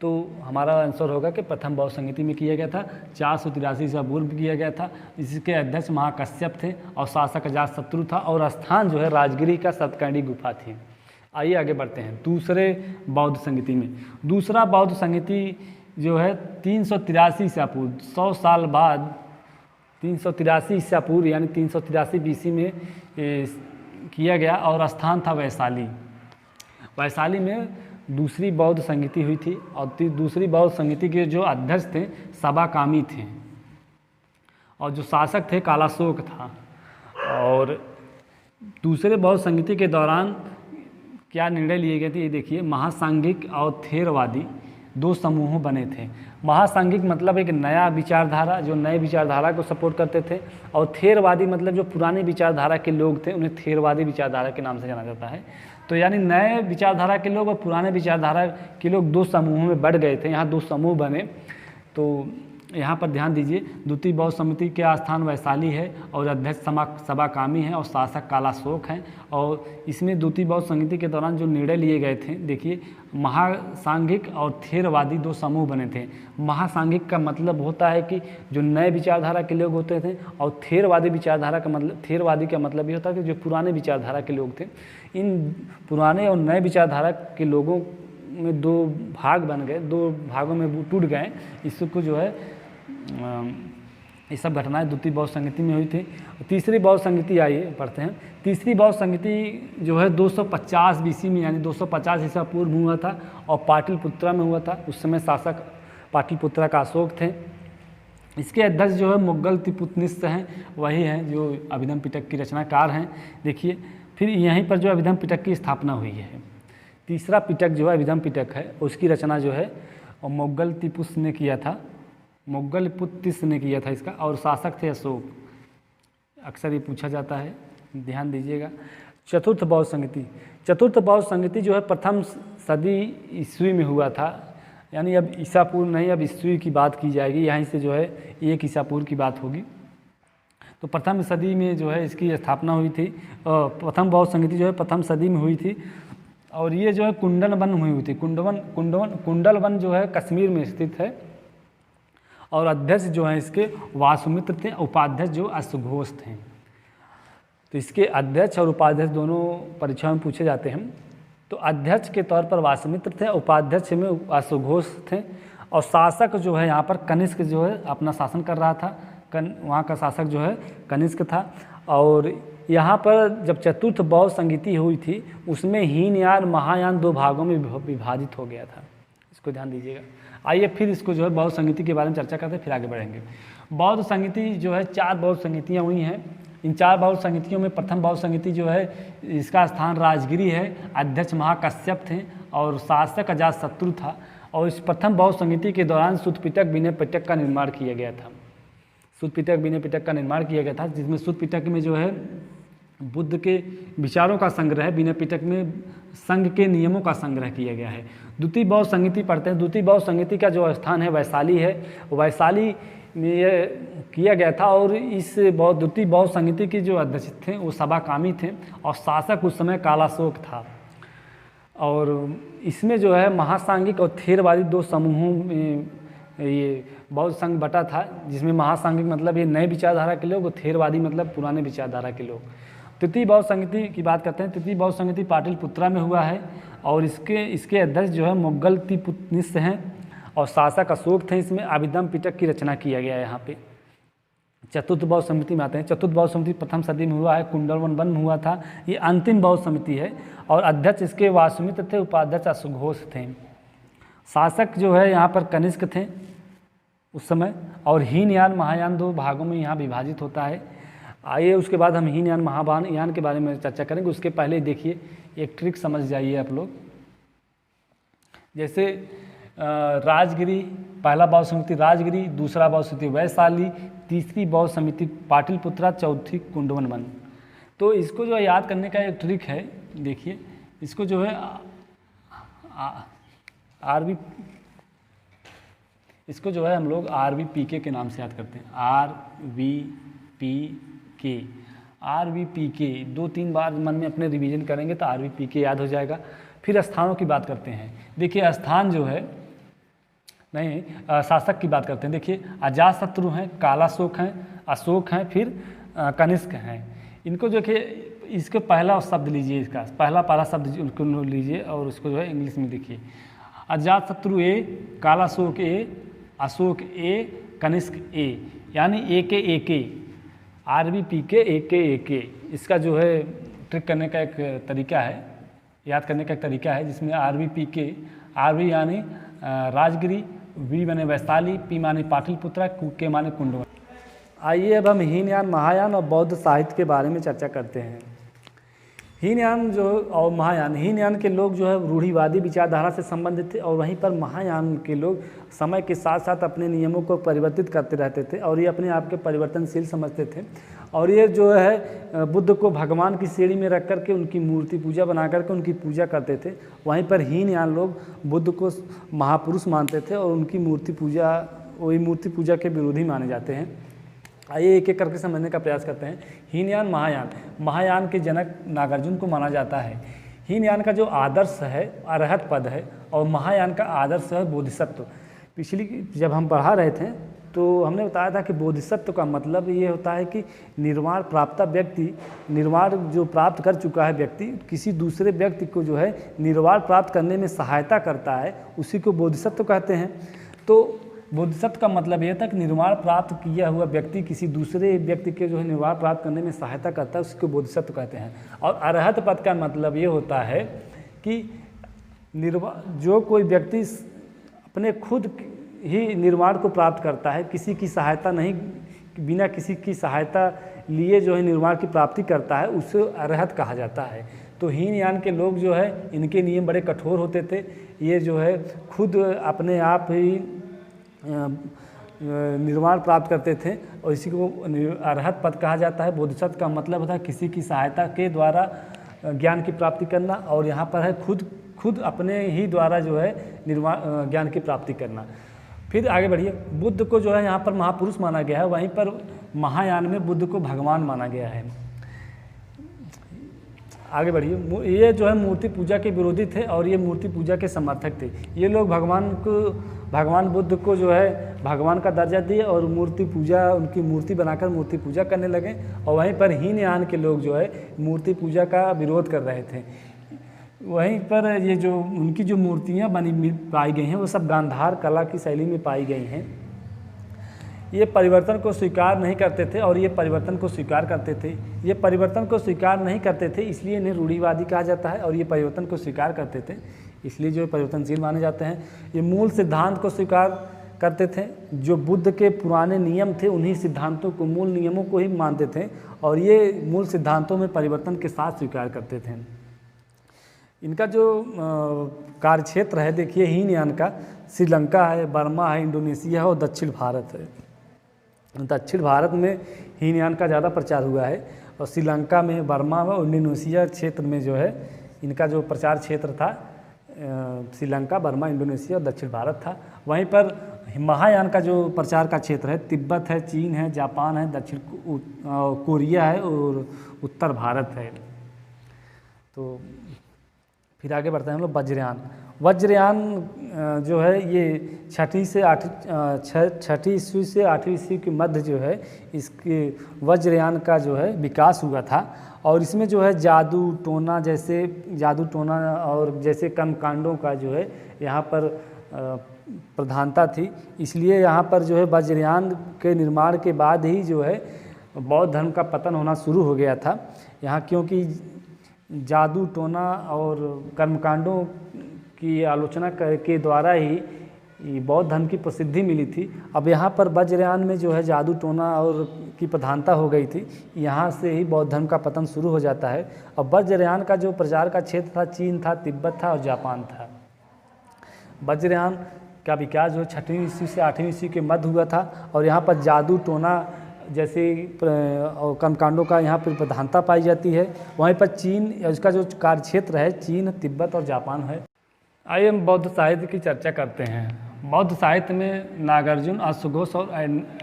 तो हमारा आंसर होगा कि प्रथम बौद्ध संगीति में किया गया था। 483 ईसा पूर्व किया गया था। इसके अध्यक्ष महाकश्यप थे और शासक अजातशत्रु था और स्थान जो है राजगिरी का सप्तकर्णी गुफा थी। आइए आगे बढ़ते हैं दूसरे बौद्ध संगीति में। दूसरा बौद्ध संगीति जो है 383 ईसा पूर्व, 100 साल बाद 383 ईसा पूर्व यानी 383 BC में किया गया और स्थान था वैशाली। वैशाली में दूसरी बौद्ध संगीति हुई थी और दूसरी बौद्ध संगीति के जो अध्यक्ष थे सबाकामी थे और जो शासक थे कालाशोक था। और दूसरे बौद्ध संगीति के दौरान क्या निर्णय लिए गए थे, ये देखिए। महासांघिक और थेरवादी 2 समूहों बने थे। महासांघिक मतलब एक नया विचारधारा, जो नए विचारधारा को सपोर्ट करते थे, और थेरवादी मतलब जो पुराने विचारधारा के लोग थे उन्हें थेरवादी विचारधारा के नाम से जाना जाता है। तो यानी नए विचारधारा के लोग और पुराने विचारधारा के लोग 2 समूहों में बढ़ गए थे। यहाँ 2 समूह बने। तो यहाँ पर ध्यान दीजिए, द्वितीय बौद्ध समिति का स्थान वैशाली है और अध्यक्ष सबाकामी है और शासक कालाशोक हैं। और इसमें द्वितीय बौद्ध संगीति के दौरान जो निर्णय लिए गए थे, देखिए, महासांघिक और थेरवादी 2 समूह बने थे। महासांघिक का मतलब होता है कि जो नए विचारधारा के लोग होते थे, और थेरवादी विचारधारा का मतलब, थेरवादी का मतलब ये होता है कि जो पुराने विचारधारा के लोग थे। इन पुराने और नए विचारधारा के लोगों में दो भाग बन गए, दो भागों में वो टूट गए। इसको जो है ये सब घटनाएं द्वितीय बौद्ध संगति में हुई थी। तीसरी बौद्ध संगति आइए पढ़ते हैं। तीसरी बौद्ध संगति जो है 250 BC में, यानी 250 ईसा पूर्व हुआ था और पाटलिपुत्रा में हुआ था। उस समय शासक पाटलिपुत्रा का अशोक थे। इसके अध्यक्ष जो है मुगल तिपुतनिस हैं, वही हैं जो अभिधम्म पिटक की रचनाकार हैं। देखिए, फिर यहीं पर जो अभिधम्म पिटक की स्थापना हुई है। तीसरा पिटक जो है अभिधम्म पिटक है, उसकी रचना जो है मुगल तिपुस ने किया था, मुगल पुत्तिस ने किया था इसका, और शासक थे अशोक। अक्सर ये पूछा जाता है, ध्यान दीजिएगा। चतुर्थ बौद्ध संगति, चतुर्थ बौद्ध संगति जो है प्रथम सदी ईस्वी में हुआ था, यानी अब ईसा पूर्व नहीं, अब ईस्वी की बात की जाएगी। यहीं से जो है 1 ईसा पूर्व की बात होगी। तो प्रथम सदी में जो है इसकी स्थापना हुई थी। प्रथम बौद्ध संगति जो है प्रथम सदी में हुई थी, और ये जो है कुंडलवन में हुई थी। कुंडलवन जो है कश्मीर में स्थित है, और अध्यक्ष जो हैं इसके वासुमित्र थे, उपाध्यक्ष जो अश्वघोष थे। तो इसके अध्यक्ष और उपाध्यक्ष दोनों परीक्षाओं में पूछे जाते हैं। तो अध्यक्ष के तौर पर वासुमित्र थे, उपाध्यक्ष में अश्वघोष थे, और शासक जो है यहाँ पर कनिष्क जो है अपना शासन कर रहा था। वहाँ का शासक जो है कनिष्क था। और यहाँ पर जब चतुर्थ बौद्ध संगति हुई थी, उसमें हीनयान महायान 2 भागों में विभाजित हो गया था। इसको ध्यान दीजिएगा। आइए फिर इसको जो है बौद्ध संगति के बारे में चर्चा करते हैं, फिर आगे बढ़ेंगे। बौद्ध संगति जो है 4 बौद्ध संगतियाँ हुई हैं। इन 4 बौद्ध संगतियों में प्रथम बौद्ध संगति जो है इसका स्थान राजगिरी है। अध्यक्ष महाकश्यप थे और शासक अजातशत्रु था। और इस प्रथम बौद्ध संगति के दौरान सुत्त पिटक विनय पिटक का निर्माण किया गया था। सुत्त पिटक विनय पिटक का निर्माण किया गया था, जिसमें सुत्त पिटक में जो है बुद्ध के विचारों का संग्रह है, विनय पिटक में संघ के नियमों का संग्रह किया गया है। द्वितीय बौद्ध संगति पढ़ते हैं। द्वितीय बौद्ध संगति का जो स्थान है वैशाली है। वैशाली में ये किया गया था, और इस द्वितीय बौद्ध संगति के जो अध्यक्ष थे वो सभाकामी थे, और शासक उस समय कालाशोक था। और इसमें जो है महासांगिक और थेरवादी 2 समूहों में ये बौद्ध संघ बटा था, जिसमें महासांगिक मतलब ये नए विचारधारा के लोग, और थेरवादी मतलब पुराने विचारधारा के लोग। तृतीय बौद्ध संगति की बात करते हैं। तृतीय बौद्ध संगति पाटलिपुत्रा में हुआ है, और इसके अध्यक्ष जो है मुगल तिपुतनिस हैं, और शासक अशोक थे। इसमें अभिधम्म पिटक की रचना किया गया है यहाँ पे। चतुर्थ बौद्ध समिति में आते हैं। चतुर्थ बौद्ध समिति प्रथम सदी में हुआ है, कुंडलवन में हुआ था। ये अंतिम बौद्ध समिति है, और अध्यक्ष इसके वासुमित्र थे, उपाध्यक्ष अश्वघोष थे। शासक जो है यहाँ पर कनिष्क थे उस समय, और हीनयान महायान 2 भागों में यहाँ विभाजित होता है। आइए उसके बाद हम हीनयान महायान के बारे में चर्चा करेंगे। उसके पहले देखिए एक ट्रिक समझ जाइए आप लोग। जैसे राजगिरी, पहला बौद्ध समिति राजगिरी, दूसरा बौद्ध समिति वैशाली, तीसरी बौद्ध समिति पाटलिपुत्रा, चौथी कुंडलवन। तो इसको जो है याद करने का एक ट्रिक है। देखिए इसको जो है इसको जो है हम लोग RVPK के नाम से याद करते हैं। RVPK 2-3 बार मन में अपने रिवीजन करेंगे तो RVPK याद हो जाएगा। फिर स्थानों की बात करते हैं। देखिए स्थान जो है शासक की बात करते हैं। देखिए अजातशत्रु हैं, कालाशोक हैं, अशोक हैं, फिर कनिष्क हैं। इनको जो कि इसके पहला शब्द लीजिए, इसका पहला शब्द उनको लीजिए और उसको जो है इंग्लिश में देखिए। Ajatashatru A, Kalashoka A, Ashok A, Kanishka A, यानी AK RVPK AK। इसका जो है ट्रिक करने का एक तरीका है, याद करने का एक तरीका है, जिसमें RVPK, RV यानी राजगिरी, V माने वैशाली, P माने पाटलिपुत्रा, K माने कुंडलवन। आइए अब हम हीनयान महायान और बौद्ध साहित्य के बारे में चर्चा करते हैं। हीनयान जो और महायान, हीनयान के लोग जो है रूढ़िवादी विचारधारा से संबंधित थे, और वहीं पर महायान के लोग समय के साथ साथ अपने नियमों को परिवर्तित करते रहते थे, और ये अपने आप के परिवर्तनशील समझते थे। और ये जो है बुद्ध को भगवान की श्रेणी में रख करके उनकी मूर्ति पूजा बना करके उनकी पूजा करते थे। वहीं पर हीनयान लोग बुद्ध को महापुरुष मानते थे, और उनकी मूर्ति पूजा के विरोधी माने जाते हैं। आइए एक एक करके समझने का प्रयास करते हैं। हीनयान महायान के जनक नागार्जुन को माना जाता है। हीनयान का जो आदर्श है अरहत पद है, और महायान का आदर्श है बोधिसत्व। पिछली जब हम पढ़ा रहे थे तो हमने बताया था कि बोधिसत्व का मतलब ये होता है कि निर्वाण प्राप्त व्यक्ति, निर्वाण जो प्राप्त कर चुका है व्यक्ति, किसी दूसरे व्यक्ति को जो है निर्वाण प्राप्त करने में सहायता करता है, उसी को बोधिसत्व कहते हैं। तो बोधिसत्व का मतलब यह था कि निर्वाण प्राप्त किया हुआ व्यक्ति किसी दूसरे व्यक्ति के जो है निर्वाण प्राप्त करने में सहायता करता है, उसी को बोधिसत्व कहते हैं। और अरहत पद का मतलब ये होता है कि जो कोई व्यक्ति अपने खुद ही निर्वाण को प्राप्त करता है, किसी की सहायता नहीं, बिना किसी की सहायता लिए जो है निर्वाण की प्राप्ति करता है, उसे अरहत कहा जाता है। तो हीनयान के लोग जो है इनके नियम बड़े कठोर होते थे। ये जो है खुद अपने आप ही निर्वाण प्राप्त करते थे और इसी को अरहत पद कहा जाता है। बोधिसत्व का मतलब होता है किसी की सहायता के द्वारा ज्ञान की प्राप्ति करना, और यहाँ पर है खुद अपने ही द्वारा जो है निर्वाण ज्ञान की प्राप्ति करना। फिर आगे बढ़िए, बुद्ध को जो है यहाँ पर महापुरुष माना गया है, वहीं पर महायान में बुद्ध को भगवान माना गया है। आगे बढ़िए, ये जो है मूर्ति पूजा के विरोधी थे और ये मूर्ति पूजा के समर्थक थे। ये लोग भगवान बुद्ध को जो है भगवान का दर्जा दिए और मूर्ति पूजा, उनकी मूर्ति बनाकर मूर्ति पूजा करने लगे। और वहीं पर हीनयान के लोग जो है मूर्ति पूजा का विरोध कर रहे थे। वहीं पर ये जो उनकी जो मूर्तियाँ बनी पाई गई हैं वो सब गांधार कला की शैली में पाई गई हैं। ये परिवर्तन को स्वीकार नहीं करते थे और ये परिवर्तन को स्वीकार करते थे। ये परिवर्तन को स्वीकार नहीं करते थे इसलिए इन्हें रूढ़िवादी कहा जाता है, और ये परिवर्तन को स्वीकार करते थे इसलिए जो परिवर्तनशील माने जाते हैं। ये मूल सिद्धांत को स्वीकार करते थे, जो बुद्ध के पुराने नियम थे उन्हीं सिद्धांतों को, मूल नियमों को ही मानते थे, और ये मूल सिद्धांतों में परिवर्तन के साथ स्वीकार करते थे। इनका जो कार्यक्षेत्र है देखिए हीनयान का, श्रीलंका है, बर्मा है, इंडोनेशिया है और दक्षिण भारत है। दक्षिण भारत में हीनयान का ज़्यादा प्रचार हुआ है, और श्रीलंका में, बर्मा में और इंडोनेशिया क्षेत्र में जो है इनका जो प्रचार क्षेत्र था श्रीलंका, बर्मा, इंडोनेशिया और दक्षिण भारत था। वहीं पर महायान का जो प्रचार का क्षेत्र है तिब्बत है, चीन है, जापान है, दक्षिण कोरिया है और उत्तर भारत है। तो फिर आगे बढ़ते हैं हम लोग वज्रयान। वज्रयान जो है ये छठी ईस्वी से 8वीं ईस्वी के मध्य जो है इसके वज्रयान का जो है विकास हुआ था, और इसमें जो है जादू टोना और जैसे कर्मकांडों का जो है यहाँ पर प्रधानता थी। इसलिए यहाँ पर जो है वज्रयान के निर्माण के बाद ही जो है बौद्ध धर्म का पतन होना शुरू हो गया था यहाँ, क्योंकि जादू टोना और कर्मकांडों की आलोचना के द्वारा ही बौद्ध धर्म की प्रसिद्धि मिली थी। अब यहाँ पर वज्रयान में जो है जादू टोना और की प्रधानता हो गई थी, यहाँ से ही बौद्ध धर्म का पतन शुरू हो जाता है। अब वज्रयान का जो प्रचार का क्षेत्र था चीन था, तिब्बत था और जापान था। वज्रयान का विकास जो 6वीं ईस्वी से 8वीं ईस्वी के मध्य हुआ था, और यहाँ पर जादू टोना जैसे कर्मकांडों का यहाँ पर प्रधानता पाई जाती है। वहीं पर चीन, इसका जो कार्यक्षेत्र है चीन, तिब्बत और जापान है। आइए हम बौद्ध साहित्य की चर्चा करते हैं। बौद्ध साहित्य में नागार्जुन, अश्वघोष और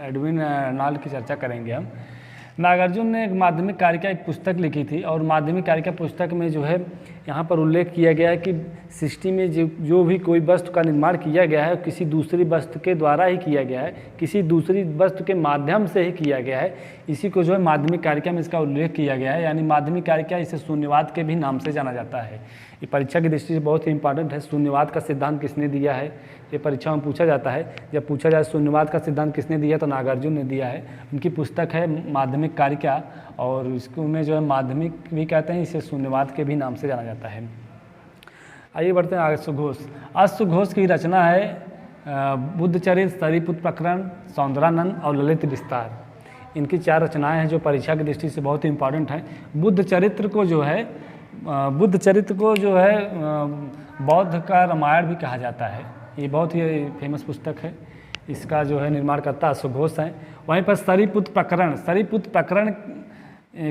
एडविन अर्नॉल्ड की चर्चा करेंगे हम। नागार्जुन ने एक माध्यमिक कारिका एक पुस्तक लिखी थी, और माध्यमिक कारिका पुस्तक में जो है यहाँ पर उल्लेख किया गया है कि सृष्टि में जो भी कोई वस्तु का निर्माण किया गया है किसी दूसरी वस्तु के द्वारा ही किया गया है, किसी दूसरी वस्तु के माध्यम से ही किया गया है। इसी को जो है माध्यमिक कारिका में इसका उल्लेख किया गया है, यानी माध्यमिक कारिका इसे शून्यवाद के भी नाम से जाना जाता है। ये परीक्षा की दृष्टि से बहुत ही इंपॉर्टेंट है। शून्यवाद का सिद्धांत किसने दिया है, ये परीक्षा में पूछा जाता है। जब पूछा जाए शून्यवाद का सिद्धांत किसने दिया तो नागार्जुन ने दिया है। उनकी पुस्तक है माध्यमिक कारिका, और इसको में जो है माध्यमिक भी कहते हैं, इसे शून्यवाद के भी नाम से जाना जाता है। आइए बढ़ते हैं अश्वघोष। अश्वघोष की रचना है बुद्धचरित्र, शरीपुत्र प्रकरण, सौंदरानंद और ललित विस्तार। इनकी 4 रचनाएं हैं जो परीक्षा की दृष्टि से बहुत ही इंपॉर्टेंट हैं। बुद्धचरित्र को जो है बौद्ध का रामायण भी कहा जाता है। ये बहुत ही फेमस पुस्तक है। इसका जो है निर्माणकर्ता अश्वघोष हैं। वहीं पर शरीपुत्र प्रकरण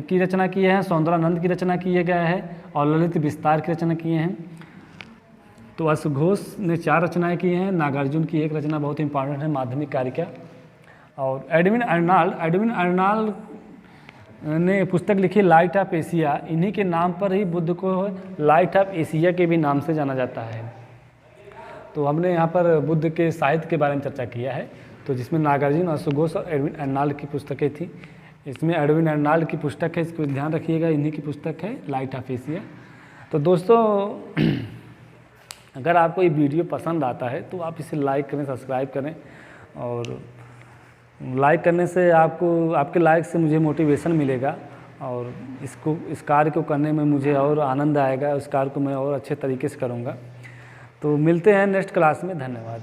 की रचना किए हैं, सौंदरानंद की रचना किए गए हैं और ललित विस्तार की रचना किए हैं। तो अश्वघोष ने 4 रचनाएं की हैं। नागार्जुन की एक रचना बहुत इंपॉर्टेंट है, माध्यमिक कारिका। और एडविन अर्नॉल्ड ने पुस्तक लिखी लाइट ऑफ एशिया। इन्हीं के नाम पर ही बुद्ध को लाइट ऑफ एशिया के भी नाम से जाना जाता है। तो हमने यहाँ पर बुद्ध के साहित्य के बारे में चर्चा किया है। तो जिसमें नागार्जुन और सुघोष और एडविन अर्नाल्ड की पुस्तकें थी। इसमें एडविन अर्नाल्ड की पुस्तक है, इसको ध्यान रखिएगा, इन्हीं की पुस्तक है लाइट ऑफ एशिया। तो दोस्तों अगर आपको ये वीडियो पसंद आता है तो आप इसे लाइक करें, सब्सक्राइब करें, और लाइक करने से आपके लाइक से मुझे मोटिवेशन मिलेगा और इस कार्य को करने में मुझे और आनंद आएगा, उस कार्य को मैं और अच्छे तरीके से करूँगा। तो मिलते हैं नेक्स्ट क्लास में, धन्यवाद।